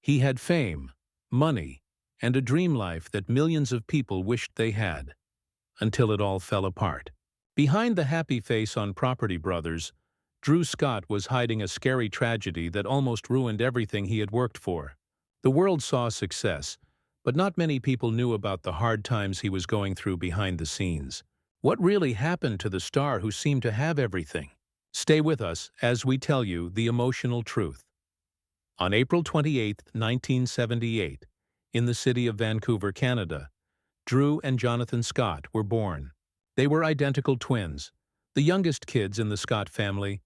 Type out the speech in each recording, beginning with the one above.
He had fame, money, and a dream life that millions of people wished they had, until it all fell apart. Behind the happy face on Property Brothers, Drew Scott was hiding a scary tragedy that almost ruined everything he had worked for. The world saw success, but not many people knew about the hard times he was going through behind the scenes. What really happened to the star who seemed to have everything? Stay with us as we tell you the emotional truth. On April 28, 1978, in the city of Vancouver, Canada, Drew and Jonathan Scott were born. They were identical twins, the youngest kids in the Scott family,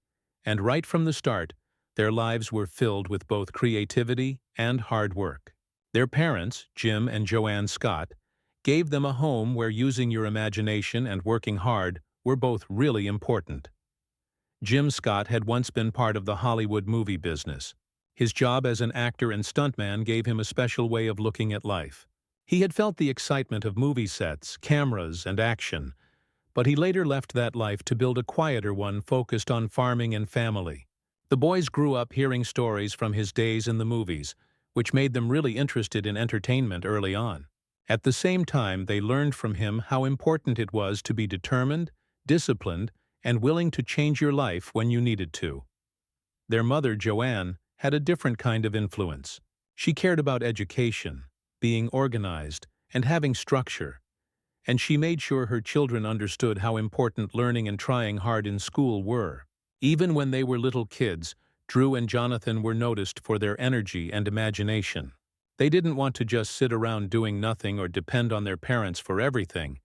and right from the start, their lives were filled with both creativity and hard work. Their parents, Jim and Joanne Scott, gave them a home where using your imagination and working hard were both really important. Jim Scott had once been part of the Hollywood movie business. His job as an actor and stuntman gave him a special way of looking at life. He had felt the excitement of movie sets, cameras, and action, but he later left that life to build a quieter one focused on farming and family. The boys grew up hearing stories from his days in the movies, which made them really interested in entertainment early on. At the same time, they learned from him how important it was to be determined, disciplined, and willing to change your life when you needed to. Their mother, Joanne, had a different kind of influence. She cared about education, being organized, and having structure, and she made sure her children understood how important learning and trying hard in school were. Even when they were little kids, Drew and Jonathan were noticed for their energy and imagination. They didn't want to just sit around doing nothing or depend on their parents for everything.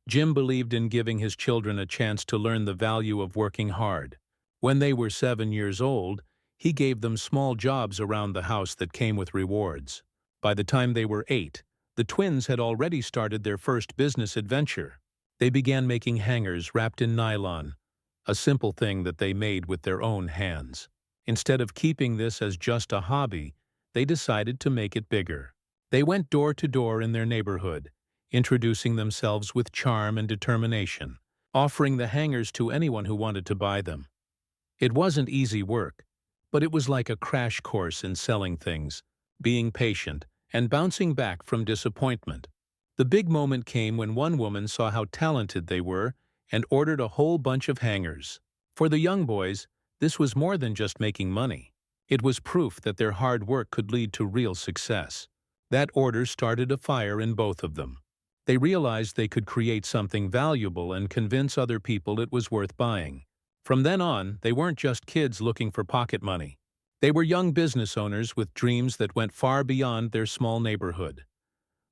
Jim believed in giving his children a chance to learn the value of working hard. When they were 7 years old, he gave them small jobs around the house that came with rewards. By the time they were 8, the twins had already started their first business adventure. They began making hangers wrapped in nylon, a simple thing that they made with their own hands. Instead of keeping this as just a hobby, they decided to make it bigger. They went door to door in their neighborhood, introducing themselves with charm and determination, offering the hangers to anyone who wanted to buy them. It wasn't easy work, but it was like a crash course in selling things, being patient, and bouncing back from disappointment. The big moment came when one woman saw how talented they were and ordered a whole bunch of hangers. For the young boys, this was more than just making money. It was proof that their hard work could lead to real success. That order started a fire in both of them. They realized they could create something valuable and convince other people it was worth buying. From then on, they weren't just kids looking for pocket money. They were young business owners with dreams that went far beyond their small neighborhood.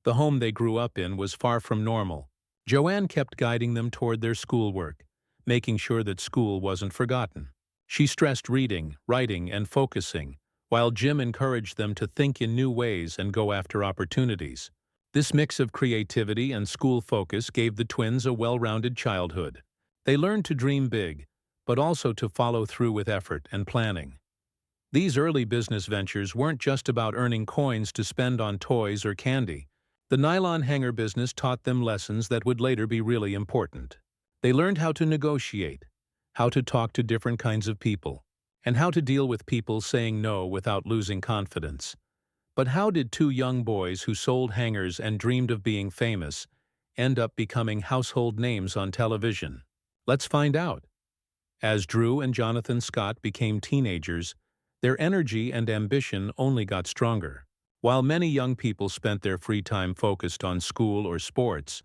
The home they grew up in was far from normal. Joanne kept guiding them toward their schoolwork, making sure that school wasn't forgotten. She stressed reading, writing, and focusing, while Jim encouraged them to think in new ways and go after opportunities. This mix of creativity and school focus gave the twins a well-rounded childhood. They learned to dream big, but also to follow through with effort and planning. These early business ventures weren't just about earning coins to spend on toys or candy. The nylon hanger business taught them lessons that would later be really important. They learned how to negotiate, how to talk to different kinds of people, and how to deal with people saying no without losing confidence. But how did two young boys who sold hangers and dreamed of being famous end up becoming household names on television? Let's find out. As Drew and Jonathan Scott became teenagers, their energy and ambition only got stronger. While many young people spent their free time focused on school or sports,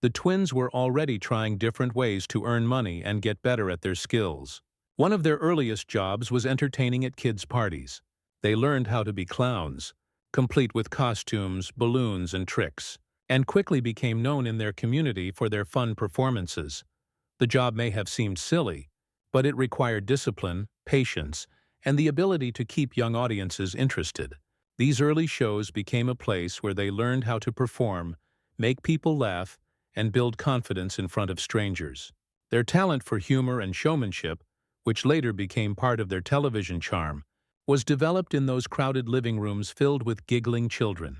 the twins were already trying different ways to earn money and get better at their skills. One of their earliest jobs was entertaining at kids' parties. They learned how to be clowns, complete with costumes, balloons, and tricks, and quickly became known in their community for their fun performances. The job may have seemed silly, but it required discipline, patience, and the ability to keep young audiences interested. These early shows became a place where they learned how to perform, make people laugh, and build confidence in front of strangers. Their talent for humor and showmanship, which later became part of their television charm, was developed in those crowded living rooms filled with giggling children.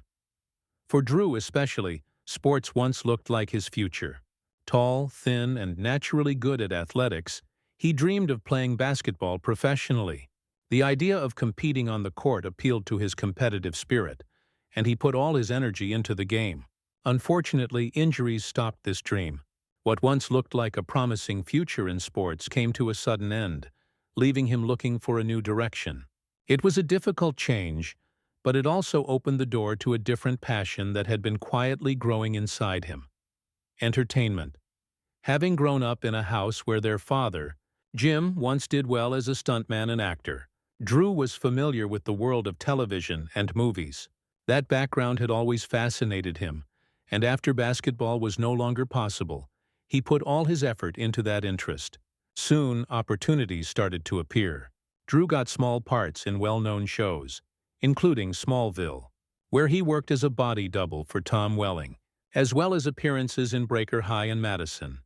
For Drew especially, sports once looked like his future. Tall, thin, and naturally good at athletics, he dreamed of playing basketball professionally. The idea of competing on the court appealed to his competitive spirit, and he put all his energy into the game. Unfortunately, injuries stopped this dream. What once looked like a promising future in sports came to a sudden end, leaving him looking for a new direction. It was a difficult change, but it also opened the door to a different passion that had been quietly growing inside him: entertainment. Having grown up in a house where their father, Jim, once did well as a stuntman and actor, Drew was familiar with the world of television and movies. That background had always fascinated him, and after basketball was no longer possible, he put all his effort into that interest. Soon, opportunities started to appear. Drew got small parts in well-known shows, including Smallville, where he worked as a body double for Tom Welling, as well as appearances in Breaker High and Madison.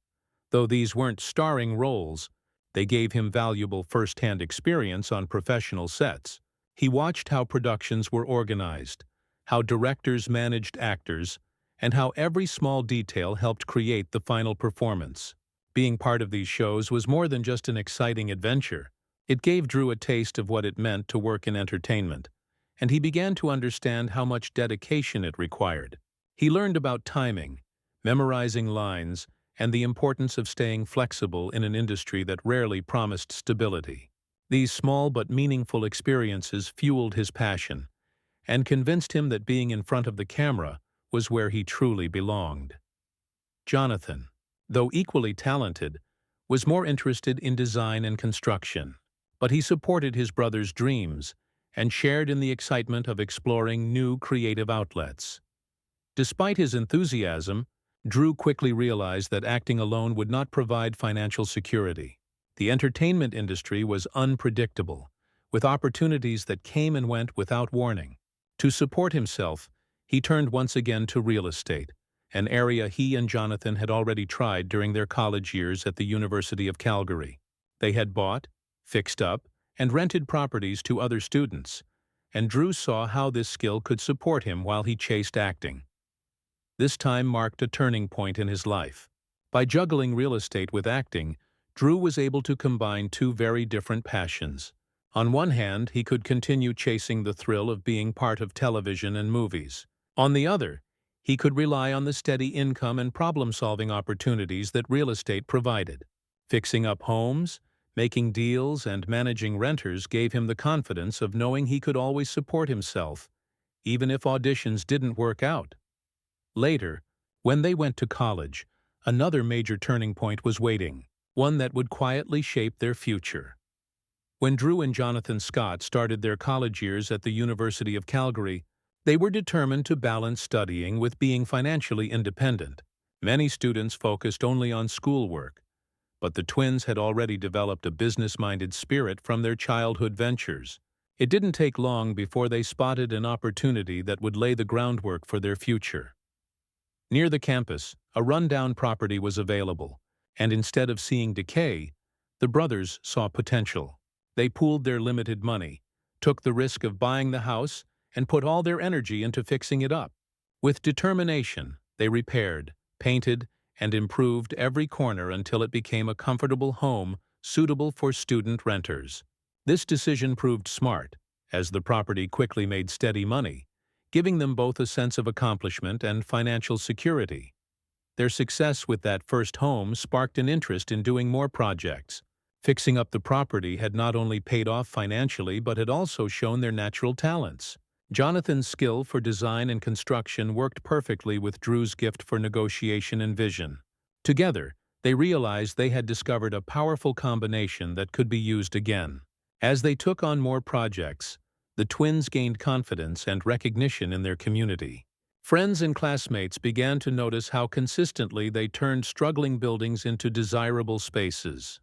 Though these weren't starring roles, they gave him valuable first-hand experience on professional sets. He watched how productions were organized, how directors managed actors, and how every small detail helped create the final performance. Being part of these shows was more than just an exciting adventure. It gave Drew a taste of what it meant to work in entertainment, and he began to understand how much dedication it required. He learned about timing, memorizing lines, and the importance of staying flexible in an industry that rarely promised stability. These small but meaningful experiences fueled his passion and convinced him that being in front of the camera was where he truly belonged. Jonathan, though equally talented, was more interested in design and construction, but he supported his brother's dreams and shared in the excitement of exploring new creative outlets. Despite his enthusiasm, Drew quickly realized that acting alone would not provide financial security. The entertainment industry was unpredictable, with opportunities that came and went without warning. To support himself, he turned once again to real estate, an area he and Jonathan had already tried during their college years at the University of Calgary. They had bought, fixed up, and rented properties to other students, and Drew saw how this skill could support him while he chased acting. This time marked a turning point in his life. By juggling real estate with acting, Drew was able to combine two very different passions. On one hand, he could continue chasing the thrill of being part of television and movies. On the other, he could rely on the steady income and problem-solving opportunities that real estate provided. Fixing up homes, making deals, and managing renters gave him the confidence of knowing he could always support himself, even if auditions didn't work out. Later, when they went to college, another major turning point was waiting, one that would quietly shape their future. When Drew and Jonathan Scott started their college years at the University of Calgary, they were determined to balance studying with being financially independent. Many students focused only on schoolwork, but the twins had already developed a business-minded spirit from their childhood ventures. It didn't take long before they spotted an opportunity that would lay the groundwork for their future. Near the campus, a rundown property was available, and instead of seeing decay, the brothers saw potential. They pooled their limited money, took the risk of buying the house, and put all their energy into fixing it up. With determination, they repaired, painted, and improved every corner until it became a comfortable home suitable for student renters. This decision proved smart, as the property quickly made steady money, giving them both a sense of accomplishment and financial security. Their success with that first home sparked an interest in doing more projects. Fixing up the property had not only paid off financially but had also shown their natural talents. Jonathan's skill for design and construction worked perfectly with Drew's gift for negotiation and vision. Together, they realized they had discovered a powerful combination that could be used again. As they took on more projects, the twins gained confidence and recognition in their community. Friends and classmates began to notice how consistently they turned struggling buildings into desirable spaces.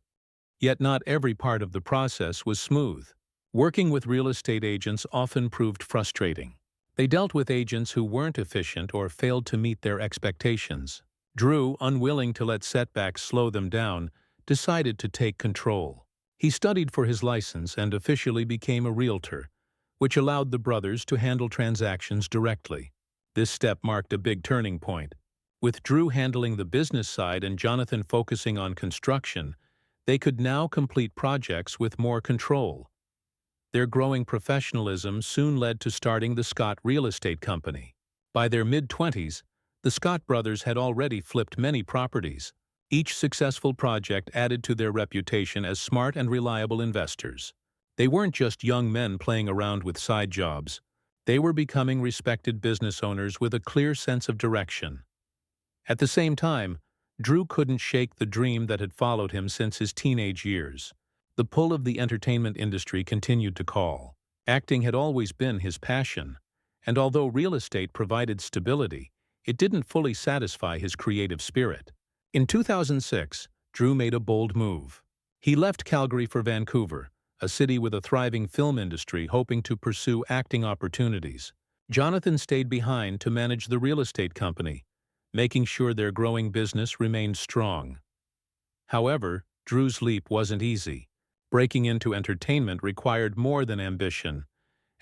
Yet not every part of the process was smooth. Working with real estate agents often proved frustrating. They dealt with agents who weren't efficient or failed to meet their expectations. Drew, unwilling to let setbacks slow them down, decided to take control. He studied for his license and officially became a realtor, which allowed the brothers to handle transactions directly. This step marked a big turning point. With Drew handling the business side and Jonathan focusing on construction, they could now complete projects with more control. Their growing professionalism soon led to starting the Scott Real Estate Company. By their mid-20s, the Scott brothers had already flipped many properties. Each successful project added to their reputation as smart and reliable investors. They weren't just young men playing around with side jobs. They were becoming respected business owners with a clear sense of direction. At the same time, Drew couldn't shake the dream that had followed him since his teenage years. The pull of the entertainment industry continued to call. Acting had always been his passion, and although real estate provided stability, it didn't fully satisfy his creative spirit. In 2006, Drew made a bold move. He left Calgary for Vancouver, a city with a thriving film industry, hoping to pursue acting opportunities. Jonathan stayed behind to manage the real estate company, making sure their growing business remained strong. However, Drew's leap wasn't easy. Breaking into entertainment required more than ambition,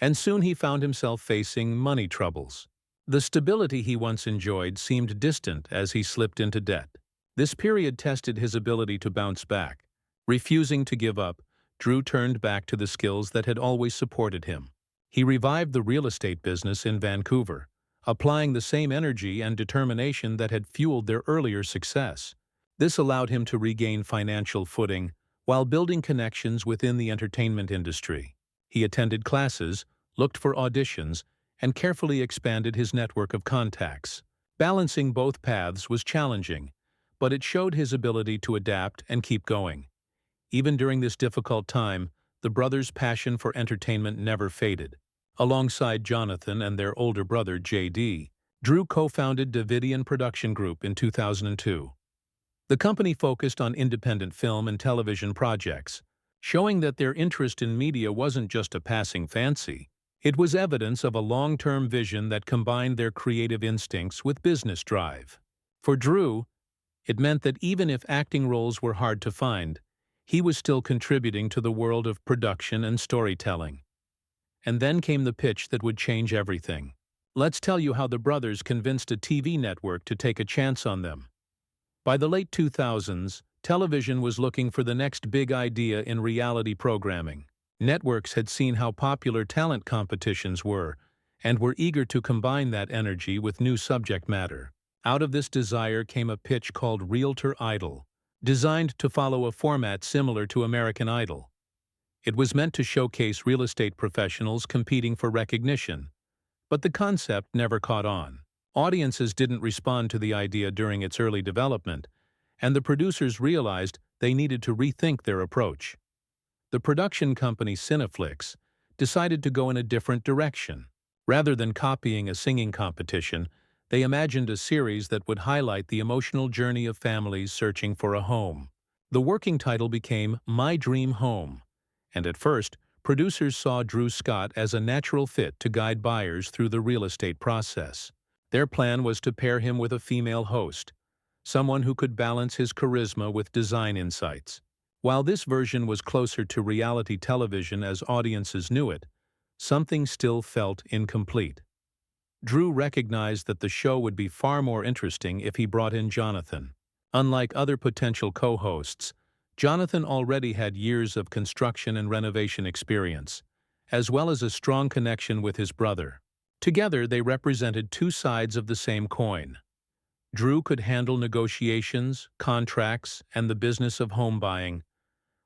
and soon he found himself facing money troubles. The stability he once enjoyed seemed distant as he slipped into debt. This period tested his ability to bounce back. Refusing to give up, Drew turned back to the skills that had always supported him. He revived the real estate business in Vancouver, applying the same energy and determination that had fueled their earlier success. This allowed him to regain financial footing while building connections within the entertainment industry. He attended classes, looked for auditions, and carefully expanded his network of contacts. Balancing both paths was challenging, but it showed his ability to adapt and keep going. Even during this difficult time, the brothers' passion for entertainment never faded. Alongside Jonathan and their older brother, J.D., Drew co-founded Davidian Production Group in 2002. The company focused on independent film and television projects, showing that their interest in media wasn't just a passing fancy. It was evidence of a long-term vision that combined their creative instincts with business drive. For Drew, it meant that even if acting roles were hard to find, he was still contributing to the world of production and storytelling. And then came the pitch that would change everything. Let's tell you how the brothers convinced a TV network to take a chance on them. By the late 2000s, television was looking for the next big idea in reality programming. Networks had seen how popular talent competitions were, and were eager to combine that energy with new subject matter. Out of this desire came a pitch called Realtor Idol, designed to follow a format similar to American Idol. It was meant to showcase real estate professionals competing for recognition, but the concept never caught on. Audiences didn't respond to the idea during its early development, and the producers realized they needed to rethink their approach. The production company Cineflix decided to go in a different direction. Rather than copying a singing competition, they imagined a series that would highlight the emotional journey of families searching for a home. The working title became My Dream Home, and at first, producers saw Drew Scott as a natural fit to guide buyers through the real estate process. Their plan was to pair him with a female host, someone who could balance his charisma with design insights. While this version was closer to reality television as audiences knew it, something still felt incomplete. Drew recognized that the show would be far more interesting if he brought in Jonathan. Unlike other potential co-hosts, Jonathan already had years of construction and renovation experience, as well as a strong connection with his brother. Together, they represented two sides of the same coin. Drew could handle negotiations, contracts, and the business of home buying,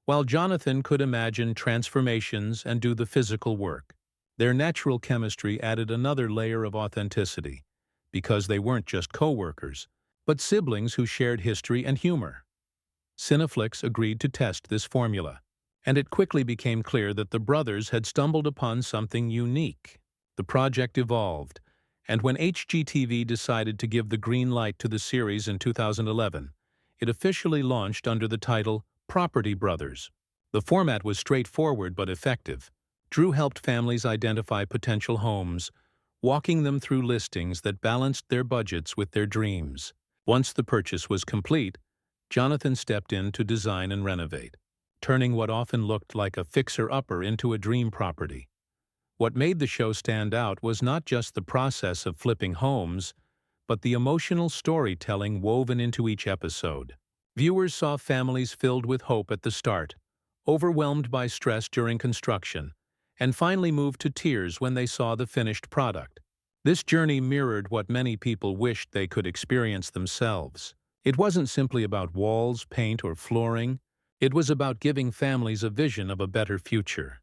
while Jonathan could imagine transformations and do the physical work. Their natural chemistry added another layer of authenticity, because they weren't just co-workers, but siblings who shared history and humor. Cineflix agreed to test this formula, and it quickly became clear that the brothers had stumbled upon something unique. The project evolved, and when HGTV decided to give the green light to the series in 2011, it officially launched under the title Property Brothers. The format was straightforward but effective. Drew helped families identify potential homes, walking them through listings that balanced their budgets with their dreams. Once the purchase was complete, Jonathan stepped in to design and renovate, turning what often looked like a fixer-upper into a dream property. What made the show stand out was not just the process of flipping homes, but the emotional storytelling woven into each episode. Viewers saw families filled with hope at the start, overwhelmed by stress during construction, and finally moved to tears when they saw the finished product. This journey mirrored what many people wished they could experience themselves. It wasn't simply about walls, paint, or flooring. It was about giving families a vision of a better future.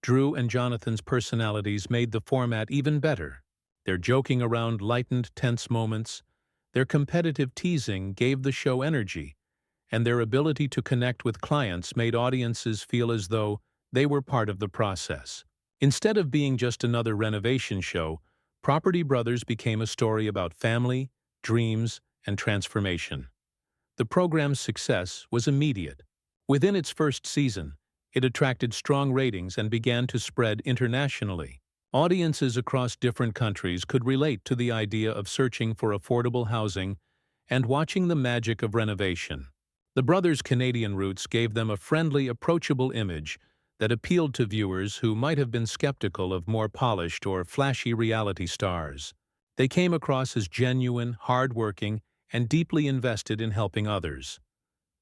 Drew and Jonathan's personalities made the format even better. Their joking around lightened tense moments, their competitive teasing gave the show energy, and their ability to connect with clients made audiences feel as though they were part of the process. Instead of being just another renovation show, Property Brothers became a story about family, dreams, and transformation. The program's success was immediate. Within its first season, it attracted strong ratings and began to spread internationally. Audiences across different countries could relate to the idea of searching for affordable housing and watching the magic of renovation. The brothers' Canadian roots gave them a friendly, approachable image that appealed to viewers who might have been skeptical of more polished or flashy reality stars. They came across as genuine, hard-working, and deeply invested in helping others.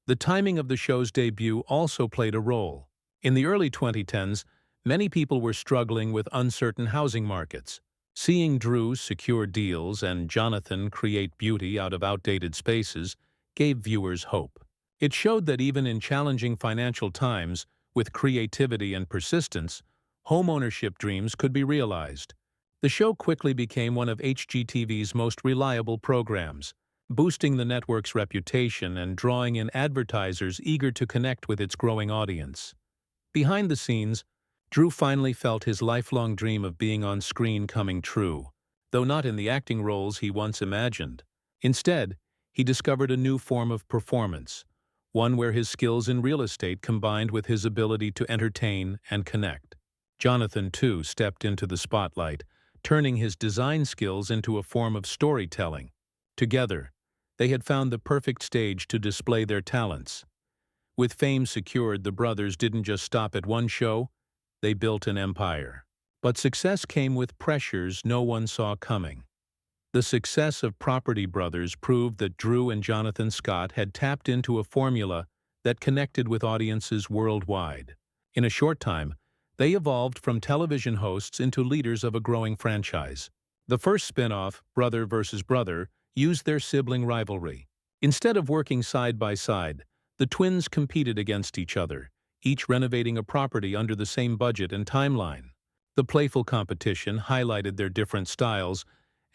The timing of the show's debut also played a role. In the early 2010s, many people were struggling with uncertain housing markets. Seeing Drew secure deals and Jonathan create beauty out of outdated spaces gave viewers hope. It showed that even in challenging financial times, with creativity and persistence, homeownership dreams could be realized. The show quickly became one of HGTV's most reliable programs, boosting the network's reputation and drawing in advertisers eager to connect with its growing audience. Behind the scenes, Drew finally felt his lifelong dream of being on screen coming true, though not in the acting roles he once imagined. Instead, he discovered a new form of performance, one where his skills in real estate combined with his ability to entertain and connect. Jonathan, too, stepped into the spotlight, turning his design skills into a form of storytelling. Together, they had found the perfect stage to display their talents. With fame secured, the brothers didn't just stop at one show, they built an empire. But success came with pressures no one saw coming. The success of Property Brothers proved that Drew and Jonathan Scott had tapped into a formula that connected with audiences worldwide. In a short time, they evolved from television hosts into leaders of a growing franchise. The first spin-off, Brother vs. Brother, used their sibling rivalry. Instead of working side by side, the twins competed against each other, each renovating a property under the same budget and timeline. The playful competition highlighted their different styles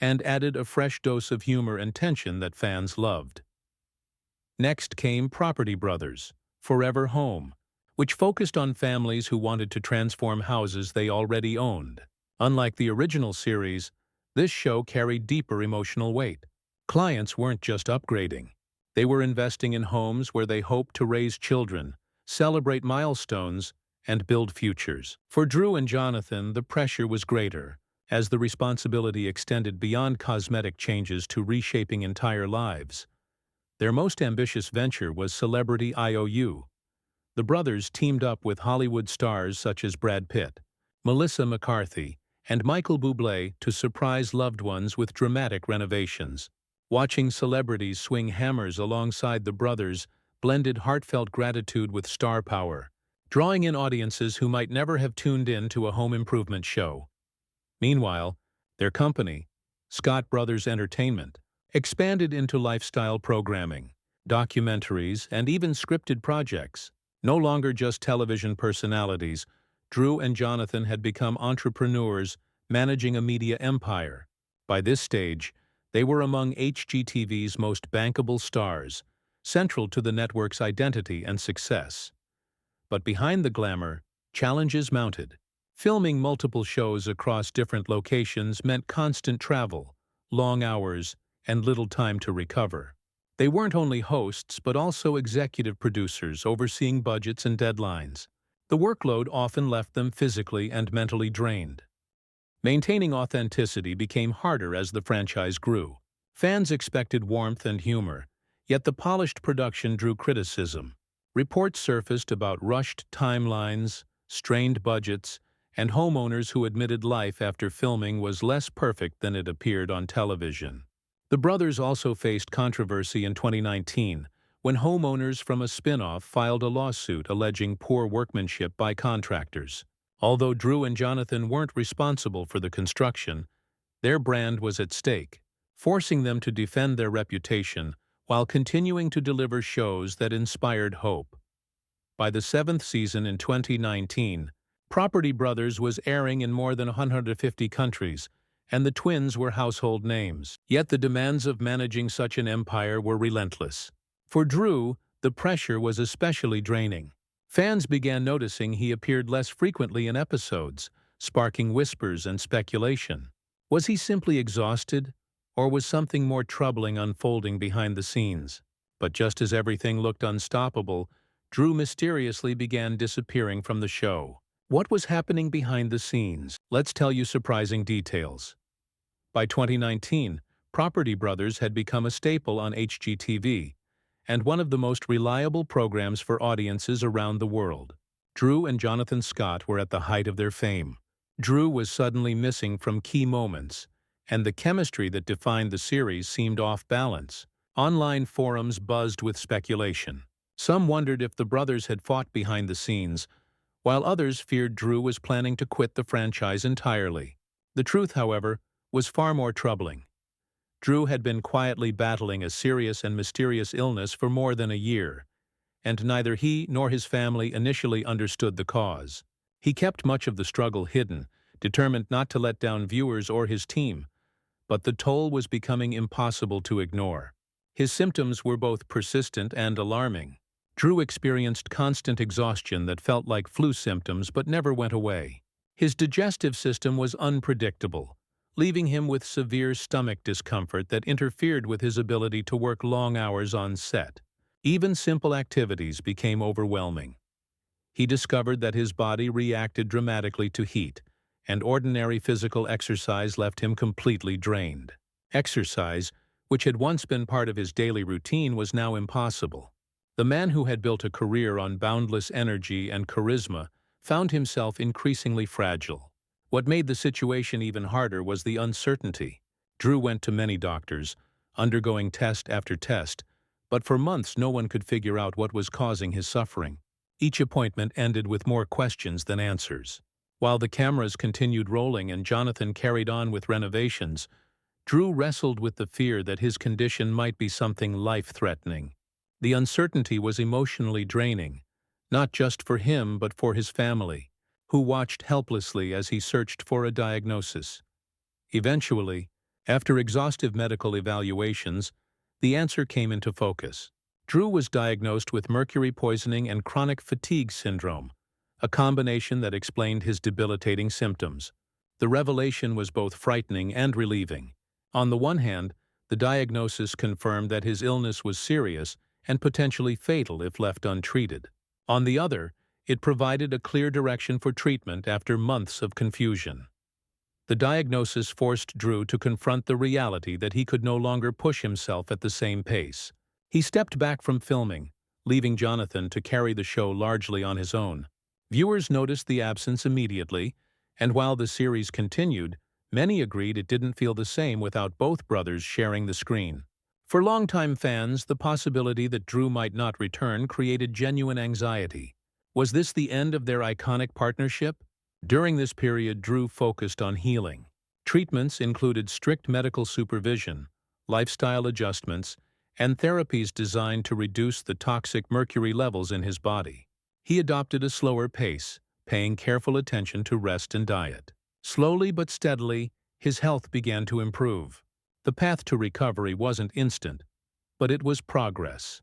and added a fresh dose of humor and tension that fans loved. Next came Property Brothers, Forever Home, which focused on families who wanted to transform houses they already owned. Unlike the original series, this show carried deeper emotional weight. Clients weren't just upgrading. They were investing in homes where they hoped to raise children, celebrate milestones, and build futures. For Drew and Jonathan, the pressure was greater, as the responsibility extended beyond cosmetic changes to reshaping entire lives. Their most ambitious venture was Celebrity IOU. The brothers teamed up with Hollywood stars such as Brad Pitt, Melissa McCarthy, and Michael Bublé to surprise loved ones with dramatic renovations. Watching celebrities swing hammers alongside the brothers blended heartfelt gratitude with star power, drawing in audiences who might never have tuned in to a home improvement show. Meanwhile, their company, Scott Brothers Entertainment, expanded into lifestyle programming, documentaries, and even scripted projects. No longer just television personalities, Drew and Jonathan had become entrepreneurs managing a media empire. By this stage, they were among HGTV's most bankable stars, central to the network's identity and success. But behind the glamour, challenges mounted. Filming multiple shows across different locations meant constant travel, long hours, and little time to recover. They weren't only hosts but also executive producers overseeing budgets and deadlines. The workload often left them physically and mentally drained. Maintaining authenticity became harder as the franchise grew. Fans expected warmth and humor, yet the polished production drew criticism. Reports surfaced about rushed timelines, strained budgets, and homeowners who admitted life after filming was less perfect than it appeared on television. The brothers also faced controversy in 2019 when homeowners from a spin-off filed a lawsuit alleging poor workmanship by contractors. Although Drew and Jonathan weren't responsible for the construction, their brand was at stake, forcing them to defend their reputation while continuing to deliver shows that inspired hope. By the seventh season in 2019, Property Brothers was airing in more than 150 countries, and the twins were household names. Yet the demands of managing such an empire were relentless. For Drew, the pressure was especially draining. Fans began noticing he appeared less frequently in episodes, sparking whispers and speculation. Was he simply exhausted, or was something more troubling unfolding behind the scenes? But just as everything looked unstoppable, Drew mysteriously began disappearing from the show. What was happening behind the scenes? Let's tell you surprising details. By 2019, Property Brothers had become a staple on HGTV, and one of the most reliable programs for audiences around the world. Drew and Jonathan Scott were at the height of their fame. Drew was suddenly missing from key moments, and the chemistry that defined the series seemed off balance. Online forums buzzed with speculation. Some wondered if the brothers had fought behind the scenes, while others feared Drew was planning to quit the franchise entirely. The truth, however, was far more troubling. Drew had been quietly battling a serious and mysterious illness for more than a year, and neither he nor his family initially understood the cause. He kept much of the struggle hidden, determined not to let down viewers or his team, but the toll was becoming impossible to ignore. His symptoms were both persistent and alarming. Drew experienced constant exhaustion that felt like flu symptoms but never went away. His digestive system was unpredictable, leaving him with severe stomach discomfort that interfered with his ability to work long hours on set. Even simple activities became overwhelming. He discovered that his body reacted dramatically to heat, and ordinary physical exercise left him completely drained. Exercise, which had once been part of his daily routine, was now impossible. The man who had built a career on boundless energy and charisma found himself increasingly fragile. What made the situation even harder was the uncertainty. Drew went to many doctors, undergoing test after test, but for months no one could figure out what was causing his suffering. Each appointment ended with more questions than answers. While the cameras continued rolling and Jonathan carried on with renovations, Drew wrestled with the fear that his condition might be something life-threatening. The uncertainty was emotionally draining, not just for him but for his family, who watched helplessly as he searched for a diagnosis. Eventually, after exhaustive medical evaluations, the answer came into focus. Drew was diagnosed with mercury poisoning and chronic fatigue syndrome, a combination that explained his debilitating symptoms. The revelation was both frightening and relieving. On the one hand, the diagnosis confirmed that his illness was serious and potentially fatal if left untreated. On the other, it provided a clear direction for treatment after months of confusion. The diagnosis forced Drew to confront the reality that he could no longer push himself at the same pace. He stepped back from filming, leaving Jonathan to carry the show largely on his own. Viewers noticed the absence immediately, and while the series continued, many agreed it didn't feel the same without both brothers sharing the screen. For longtime fans, the possibility that Drew might not return created genuine anxiety. Was this the end of their iconic partnership? During this period, Drew focused on healing. Treatments included strict medical supervision, lifestyle adjustments, and therapies designed to reduce the toxic mercury levels in his body. He adopted a slower pace, paying careful attention to rest and diet. Slowly but steadily, his health began to improve. The path to recovery wasn't instant, but it was progress.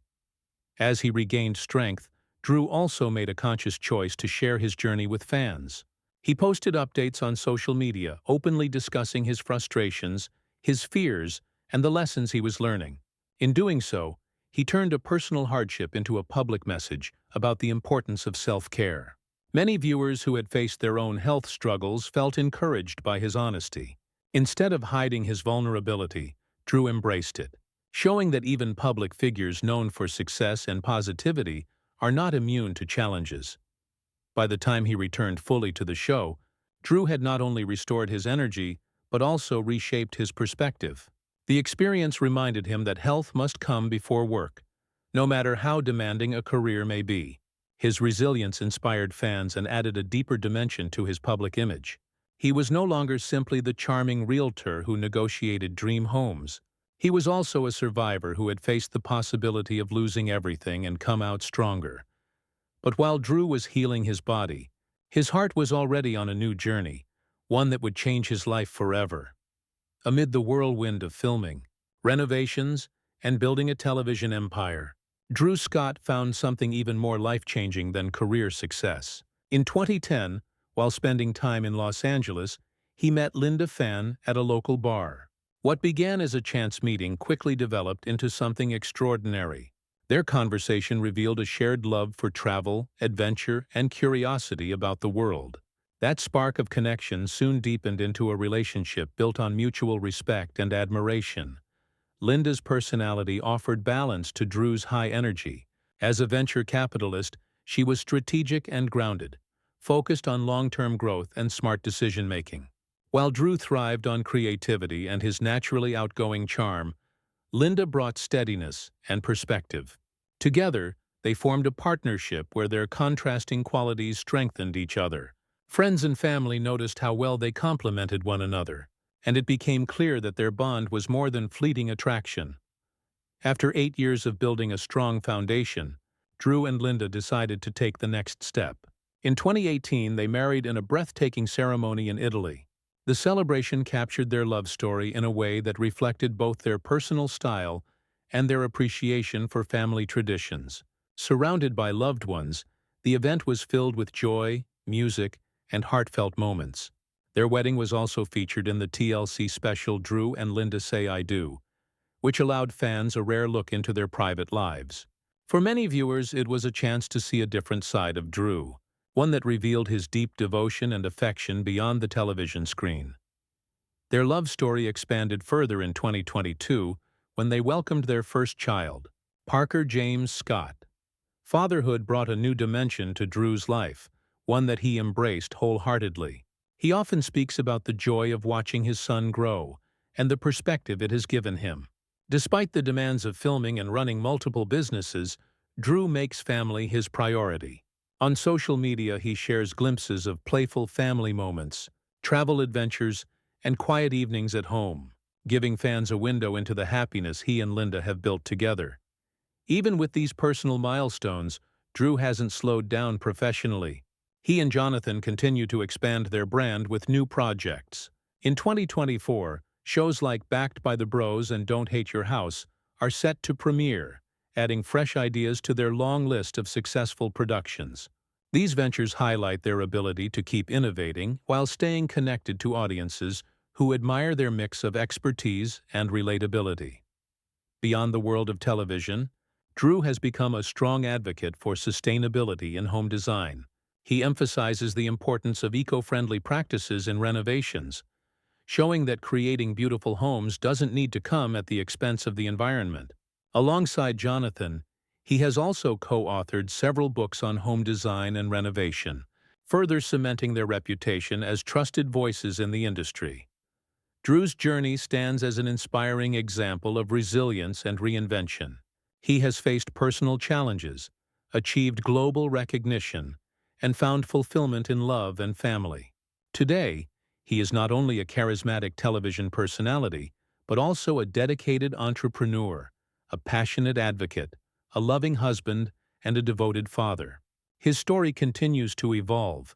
As he regained strength, Drew also made a conscious choice to share his journey with fans. He posted updates on social media, openly discussing his frustrations, his fears, and the lessons he was learning. In doing so, he turned a personal hardship into a public message about the importance of self-care. Many viewers who had faced their own health struggles felt encouraged by his honesty. Instead of hiding his vulnerability, Drew embraced it, showing that even public figures known for success and positivity are not immune to challenges. By the time he returned fully to the show, Drew had not only restored his energy, but also reshaped his perspective. The experience reminded him that health must come before work, no matter how demanding a career may be. His resilience inspired fans and added a deeper dimension to his public image. He was no longer simply the charming realtor who negotiated dream homes. He was also a survivor who had faced the possibility of losing everything and come out stronger. But while Drew was healing his body, his heart was already on a new journey, one that would change his life forever. Amid the whirlwind of filming, renovations, and building a television empire, Drew Scott found something even more life-changing than career success. In 2010, while spending time in Los Angeles, he met Linda Fan at a local bar. What began as a chance meeting quickly developed into something extraordinary. Their conversation revealed a shared love for travel, adventure, and curiosity about the world. That spark of connection soon deepened into a relationship built on mutual respect and admiration. Linda's personality offered balance to Drew's high energy. As a venture capitalist, she was strategic and grounded, focused on long-term growth and smart decision-making. While Drew thrived on creativity and his naturally outgoing charm, Linda brought steadiness and perspective. Together, they formed a partnership where their contrasting qualities strengthened each other. Friends and family noticed how well they complemented one another, and it became clear that their bond was more than fleeting attraction. After 8 years of building a strong foundation, Drew and Linda decided to take the next step. In 2018, they married in a breathtaking ceremony in Italy. The celebration captured their love story in a way that reflected both their personal style and their appreciation for family traditions. Surrounded by loved ones, the event was filled with joy, music, and heartfelt moments. Their wedding was also featured in the TLC special Drew and Linda Say I Do, which allowed fans a rare look into their private lives. For many viewers, it was a chance to see a different side of Drew, one that revealed his deep devotion and affection beyond the television screen. Their love story expanded further in 2022 when they welcomed their first child, Parker James Scott. Fatherhood brought a new dimension to Drew's life, one that he embraced wholeheartedly. He often speaks about the joy of watching his son grow and the perspective it has given him. Despite the demands of filming and running multiple businesses, Drew makes family his priority. On social media, he shares glimpses of playful family moments, travel adventures, and quiet evenings at home, giving fans a window into the happiness he and Linda have built together. Even with these personal milestones, Drew hasn't slowed down professionally. He and Jonathan continue to expand their brand with new projects. In 2024, shows like Backed by the Bros and Don't Hate Your House are set to premiere, adding fresh ideas to their long list of successful productions. These ventures highlight their ability to keep innovating while staying connected to audiences who admire their mix of expertise and relatability. Beyond the world of television, Drew has become a strong advocate for sustainability in home design. He emphasizes the importance of eco-friendly practices in renovations, showing that creating beautiful homes doesn't need to come at the expense of the environment. Alongside Jonathan, he has also co-authored several books on home design and renovation, further cementing their reputation as trusted voices in the industry. Drew's journey stands as an inspiring example of resilience and reinvention. He has faced personal challenges, achieved global recognition, and found fulfillment in love and family. Today, he is not only a charismatic television personality, but also a dedicated entrepreneur, a passionate advocate, a loving husband, and a devoted father. His story continues to evolve,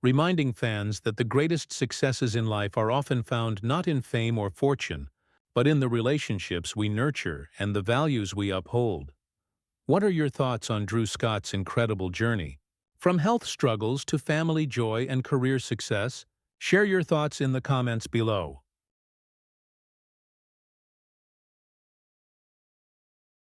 reminding fans that the greatest successes in life are often found not in fame or fortune, but in the relationships we nurture and the values we uphold. What are your thoughts on Drew Scott's incredible journey? From health struggles to family joy and career success, share your thoughts in the comments below.